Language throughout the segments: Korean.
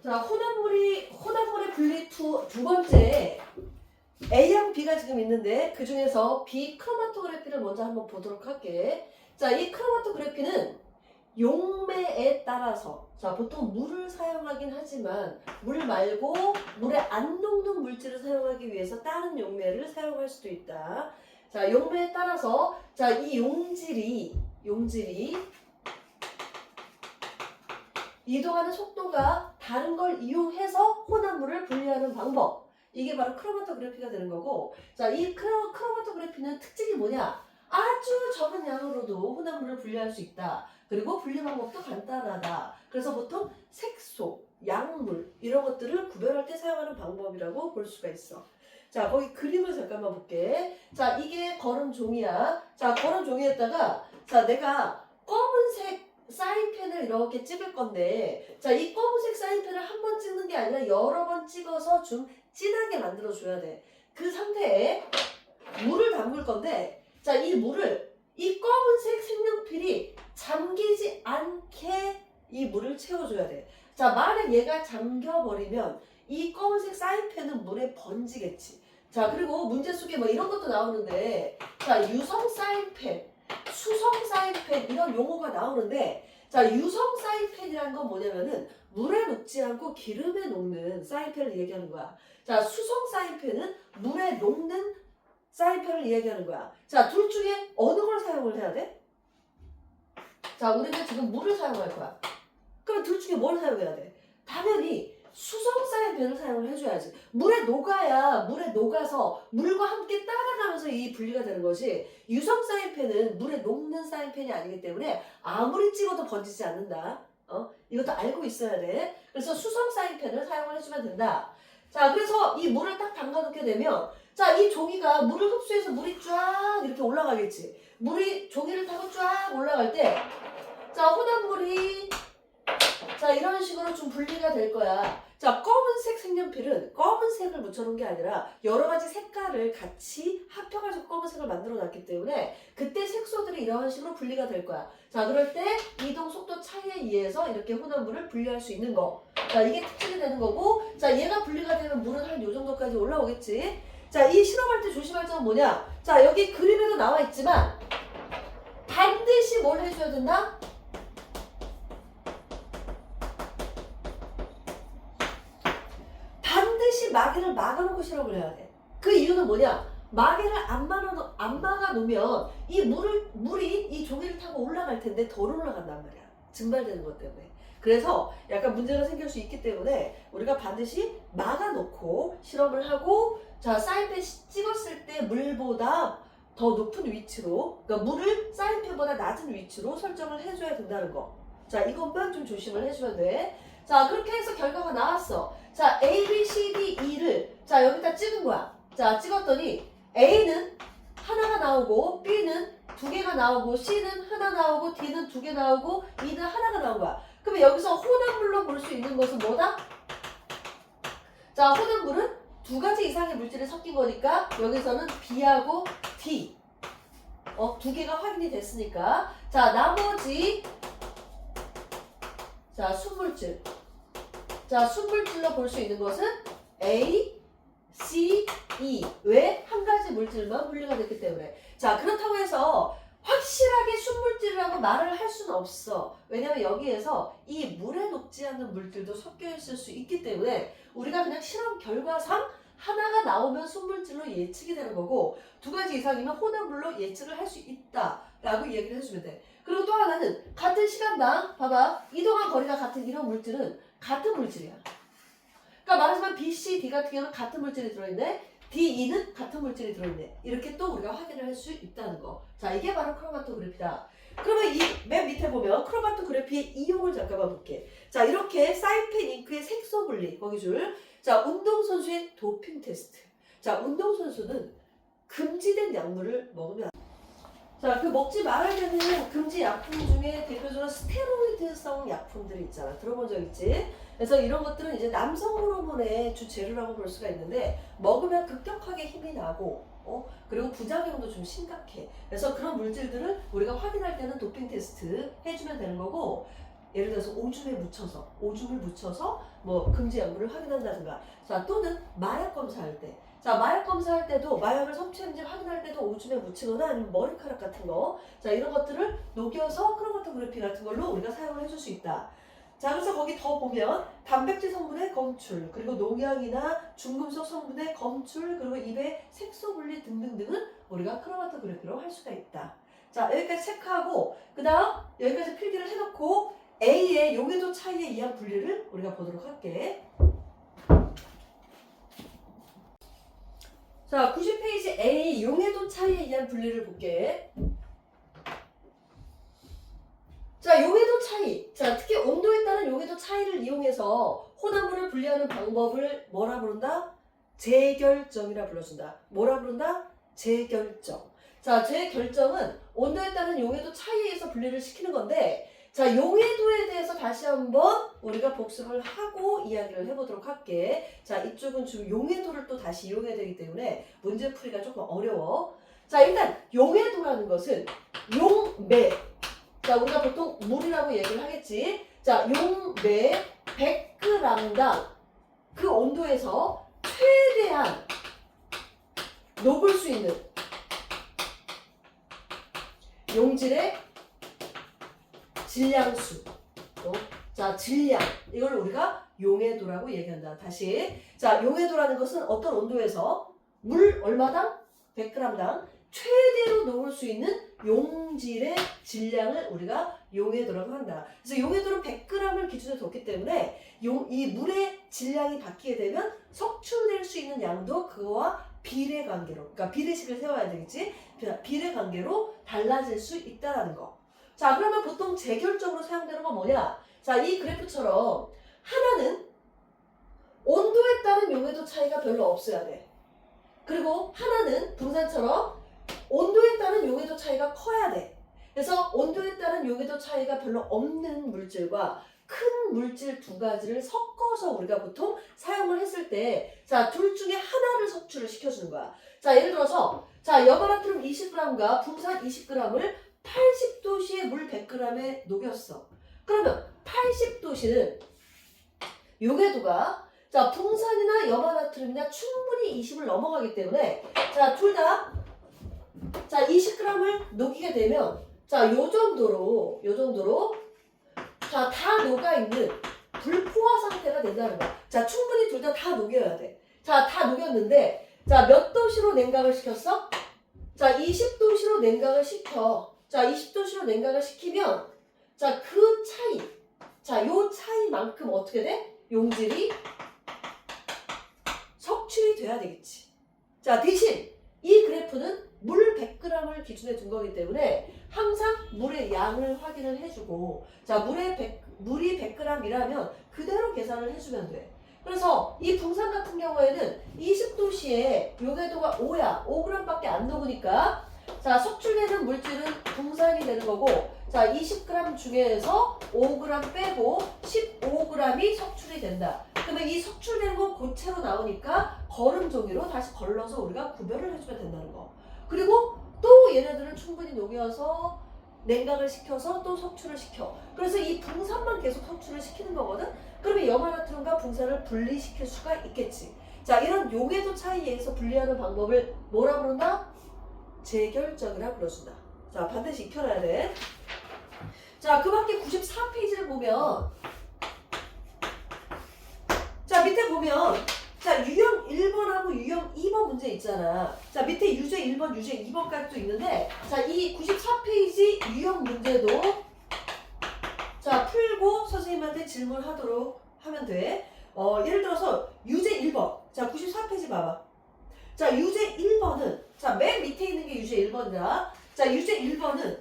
자, 혼합물의 분리 두 번째 A하고 B가 지금 있는데 그 중에서 B 크로마토그래피를 먼저 한번 보도록 할게. 자, 이 크로마토그래피는 용매에 따라서 자, 보통 물을 사용하긴 하지만 물 말고 물에 안 녹는 물질을 사용하기 위해서 다른 용매를 사용할 수도 있다. 자, 용매에 따라서 자, 이 용질이 이동하는 속도가 다른 걸 이용해서 혼합물을 분리하는 방법. 이게 바로 크로마토그래피가 되는 거고, 자, 이 크로마토그래피는 특징이 뭐냐? 아주 적은 양으로도 혼합물을 분리할 수 있다. 그리고 분리 방법도 간단하다. 그래서 보통 색소, 약물 이런 것들을 구별할 때 사용하는 방법이라고 볼 수가 있어. 자, 거기 그림을 잠깐만 볼게. 자, 이게 거름 종이야. 자, 거름 종이에다가 자, 내가 검은색 사인펜을 이렇게 찍을 건데, 자, 이 검은색 사인펜을 한 번 찍는 게 아니라 여러 번 찍어서 좀 진하게 만들어 줘야 돼. 그 상태에 물을 담글 건데, 자, 이 물을 이 검은색 색연필이 잠기지 않게 이 물을 채워줘야 돼. 자, 만약 얘가 잠겨버리면 이 검은색 사인펜은 물에 번지겠지. 자, 그리고 문제 속에 뭐 이런 것도 나오는데, 자, 유성 사인펜, 수성 사인펜 이런 용어가 나오는데, 자, 유성 사인펜이라는 건 뭐냐면은 물에 녹지 않고 기름에 녹는 사인펜을 얘기하는 거야. 자, 수성 사인펜은 물에 녹는 사인펜을 얘기하는 거야. 자, 둘 중에 어느 걸 사용을 해야 돼? 자, 우리는 지금 물을 사용할 거야. 그럼 둘 중에 뭘 사용해야 돼? 당연히 수성 사인펜을 사용을 해줘야지. 물에 녹아서 물과 함께 따라가면서 이 분리가 되는 것이, 유성 사인펜은 물에 녹는 사인펜이 아니기 때문에 아무리 찍어도 번지지 않는다. 이것도 알고 있어야 돼. 그래서 수성 사인펜을 사용을 해주면 된다. 자, 그래서 이 물을 딱 담가놓게 되면, 자, 이 종이가 물을 흡수해서 물이 쫙 이렇게 올라가겠지. 물이 종이를 타고 쫙 올라갈 때, 자, 혼합물이 자, 이런 식으로 좀 분리가 될 거야. 자, 검은색 색연필은 검은색을 묻혀놓은 게 아니라 여러 가지 색깔을 같이 합쳐가지고 검은색을 만들어 놨기 때문에 그때 색소들이 이런 식으로 분리가 될 거야. 자, 그럴 때 이동 속도 차이에 의해서 이렇게 혼합물을 분리할 수 있는 거. 자, 이게 특징이 되는 거고, 자, 얘가 분리가 되면 물은 한 요 정도까지 올라오겠지. 자, 이 실험할 때 조심할 점은 뭐냐? 자, 여기 그림에도 나와 있지만 반드시 뭘 해줘야 된다? 반드시 마개를 막아놓고 실험을 해야 돼. 그 이유는 뭐냐? 마개를 안 막아놓으면 이 물이 이 종이를 타고 올라갈 텐데 덜 올라간단 말이야. 증발되는 것 때문에. 그래서 약간 문제가 생길 수 있기 때문에 우리가 반드시 막아놓고 실험을 하고, 자, 사인펜 찍었을 때 물보다 더 높은 위치로, 그러니까 물을 사인펜보다 낮은 위치로 설정을 해줘야 된다는 거. 자, 이것만 좀 조심을 해주면 돼. 자, 그렇게 해서 결과가 나왔어. 자, A, B, C, D, E를 자, 여기다 찍은 거야. 자, 찍었더니 A는 하나가 나오고, B는 두 개가 나오고, C는 하나 나오고, D는 두 개 나오고, E는 하나가 나온 거야. 그러면 여기서 혼합물로 볼 수 있는 것은 뭐다? 자, 혼합물은 두 가지 이상의 물질이 섞인 거니까 여기서는 B하고 D 두 개가 확인이 됐으니까, 자, 나머지 자, 순물질. 자, 순물질로 볼 수 있는 것은 A, C, E. 왜? 한 가지 물질만 분리가 됐기 때문에. 자, 그렇다고 해서 확실하게 순물질이라고 말을 할 수는 없어. 왜냐면 여기에서 이 물에 녹지 않는 물질도 섞여 있을 수 있기 때문에 우리가 그냥 실험 결과상 하나가 나오면 순물질로 예측이 되는 거고, 두 가지 이상이면 혼합물로 예측을 할 수 있다라고 얘기를 해주면 돼. 그리고 또 하나는 같은 시간당, 봐봐, 이동한 거리가 같은 이런 물질은 같은 물질이야. 그러니까 말하자면 B, C, D 같은 경우는 같은 물질이 들어있네. D, E는 같은 물질이 들어있네. 이렇게 또 우리가 확인을 할 수 있다는 거. 자, 이게 바로 크로마토그래피다. 그러면 이 맨 밑에 보면 크로마토그래피의 이용을 잠깐만 볼게. 자, 이렇게 사인펜 잉크의 색소 분리, 거기 줄. 자, 운동선수의 도핑 테스트. 자, 운동선수는 금지된 약물을 먹으면 안 돼. 자, 그 먹지 말아야 되는 금지 약품 중에 대표적으로 스테로이드성 약품들이 있잖아. 들어본 적 있지? 그래서 이런 것들은 이제 남성 호르몬의 주 재료라고 볼 수가 있는데, 먹으면 급격하게 힘이 나고, 그리고 부작용도 좀 심각해. 그래서 그런 물질들을 우리가 확인할 때는 도핑 테스트 해주면 되는 거고, 예를 들어서 오줌을 묻혀서 뭐 금지 약물을 확인한다든가. 자, 또는 마약 검사할 때. 자, 마약 검사할 때도 마약을 섭취했는지 확인할 때도 오줌에 묻히거나 아니면 머리카락 같은 거. 자, 이런 것들을 녹여서 크로마토그래피 같은 걸로 우리가 사용을 해줄 수 있다. 자, 그래서 거기 더 보면 단백질 성분의 검출, 그리고 농약이나 중금속 성분의 검출, 그리고 입의 색소 분리 등등등은 우리가 크로마토그래피로 할 수가 있다. 자, 여기까지 체크하고 그 다음 여기까지 필기를 해놓고 A의 용해도 차이에 의한 분리를 우리가 보도록 할게. 자, 90페이지 A 용해도 차이에 의한 분리를 볼게. 자, 용해도 차이. 자, 특히 온도에 따른 용해도 차이를 이용해서 혼합물을 분리하는 방법을 뭐라 부른다? 재결정이라 불러준다. 뭐라 부른다? 재결정. 자, 재결정은 온도에 따른 용해도 차이에 의해서 분리를 시키는 건데, 자, 용해도에 대해서 다시 한번 우리가 복습을 하고 이야기를 해보도록 할게. 자, 이쪽은 지금 용해도를 또 다시 이용해야 되기 때문에 문제풀이가 조금 어려워. 자, 일단 용해도라는 것은 용매. 자, 우리가 보통 물이라고 얘기를 하겠지. 자, 용매 100g당 그 온도에서 최대한 녹을 수 있는 용질의 질량수. 자, 질량. 이걸 우리가 용해도라고 얘기한다. 다시. 자, 용해도라는 것은 어떤 온도에서 물 얼마당? 100g당 최대로 녹을 수 있는 용질의 질량을 우리가 용해도라고 한다. 그래서 용해도는 100g을 기준으로 뒀기 때문에 이 물의 질량이 바뀌게 되면 석출될 수 있는 양도 그거와 비례관계로, 그러니까 비례식을 세워야 되겠지. 비례관계로 달라질 수 있다라는 거. 자, 그러면 보통 재결정으로 사용되는 건 뭐냐? 자, 이 그래프처럼 하나는 온도에 따른 용해도 차이가 별로 없어야 돼. 그리고 하나는 분산처럼 온도에 따른 용해도 차이가 커야 돼. 그래서 온도에 따른 용해도 차이가 별로 없는 물질과 큰 물질 두 가지를 섞어서 우리가 보통 사용을 했을 때, 자, 둘 중에 하나를 섭취를 시켜주는 거야. 자, 예를 들어서, 자, 여바나트륨 20g과 붕산 20g을 80도씨의 물 100g에 녹였어. 그러면 80도씨는 용해도가, 자, 붕산이나 여바나트륨이나 충분히 20을 넘어가기 때문에, 자, 둘 다, 자, 20g을 녹이게 되면, 자, 요 정도로, 자, 다 녹아있는 불포화 상태가 된다는 거야. 자, 충분히 둘 다 녹여야 돼. 자, 다 녹였는데, 자, 몇 도씨로 냉각을 시켰어? 자, 20도씨로 냉각을 시켜. 자, 20도씨로 냉각을 시키면, 자, 그 차이, 자, 요 차이만큼 어떻게 돼? 용질이 석출이 돼야 되겠지. 자, 대신 이 그래프는 물 100g을 기준에 둔 거기 때문에 항상 물의 양을 확인을 해주고, 자, 물이 100g이라면 그대로 계산을 해주면 돼. 그래서 이 붕산 같은 경우에는 20도씨에 용해도가 5야. 5g밖에 안 녹으니까, 자, 석출되는 물질은 붕산이 되는 거고, 자, 20g 중에서 5g 빼고 15g이 석출이 된다. 그러면 이 석출되는 건 고체로 나오니까 거름 종이로 다시 걸러서 우리가 구별을 해주면 된다는 거. 그리고 또 얘네들을 충분히 녹여서 냉각을 시켜서 또 석출을 시켜. 그래서 이 붕산만 계속 석출을 시키는 거거든. 그러면 여바나트륨과 붕산을 분리시킬 수가 있겠지. 자, 이런 용해도 차이에 의해서 분리하는 방법을 뭐라 부른다? 재결정이라 불러준다. 자, 반드시 익혀놔야 돼. 자, 그 밖에 94페이지를 보면, 자, 밑에 보면, 자, 유형 1번하고 유형 2번 문제 있잖아. 자, 밑에 유제 1번, 유제 2번까지 또 있는데, 자, 이 94페이지 유형 문제도, 자, 풀고 선생님한테 질문하도록 하면 돼. 예를 들어서 유제 1번. 자, 94페이지 봐봐. 자, 유제 1번은, 자, 맨 밑에 있는 게 유제 1번이다. 자, 유제 1번은,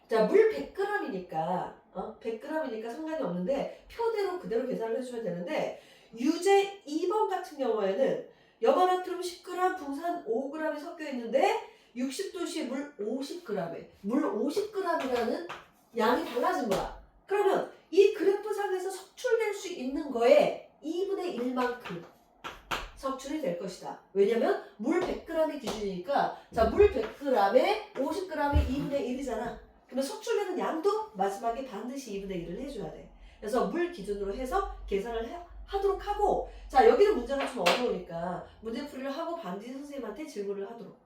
자, 물 100g이니까, 100g이니까 상관이 없는데, 표대로 그대로 계산을 해주면 되는데, 유제 2번 같은 경우에는 여바나트륨 10g, 붕산 5g이 섞여 있는데 60도씨에 물 50g에 물 50g이라는 양이 달라진 거야. 그러면 이 그래프상에서 석출될 수 있는 거에 2분의 1만큼 석출이 될 것이다. 왜냐면 물 100g이 기준이니까, 자, 물 100g에 50g이 2분의 1이잖아. 그러면 석출되는 양도 마지막에 반드시 2분의 1을 해줘야 돼. 그래서 물 기준으로 해서 계산을 하도록 하고, 자 여기는 문제가 좀 어려우니까 문제풀이를 하고 반드시 선생님한테 질문을 하도록.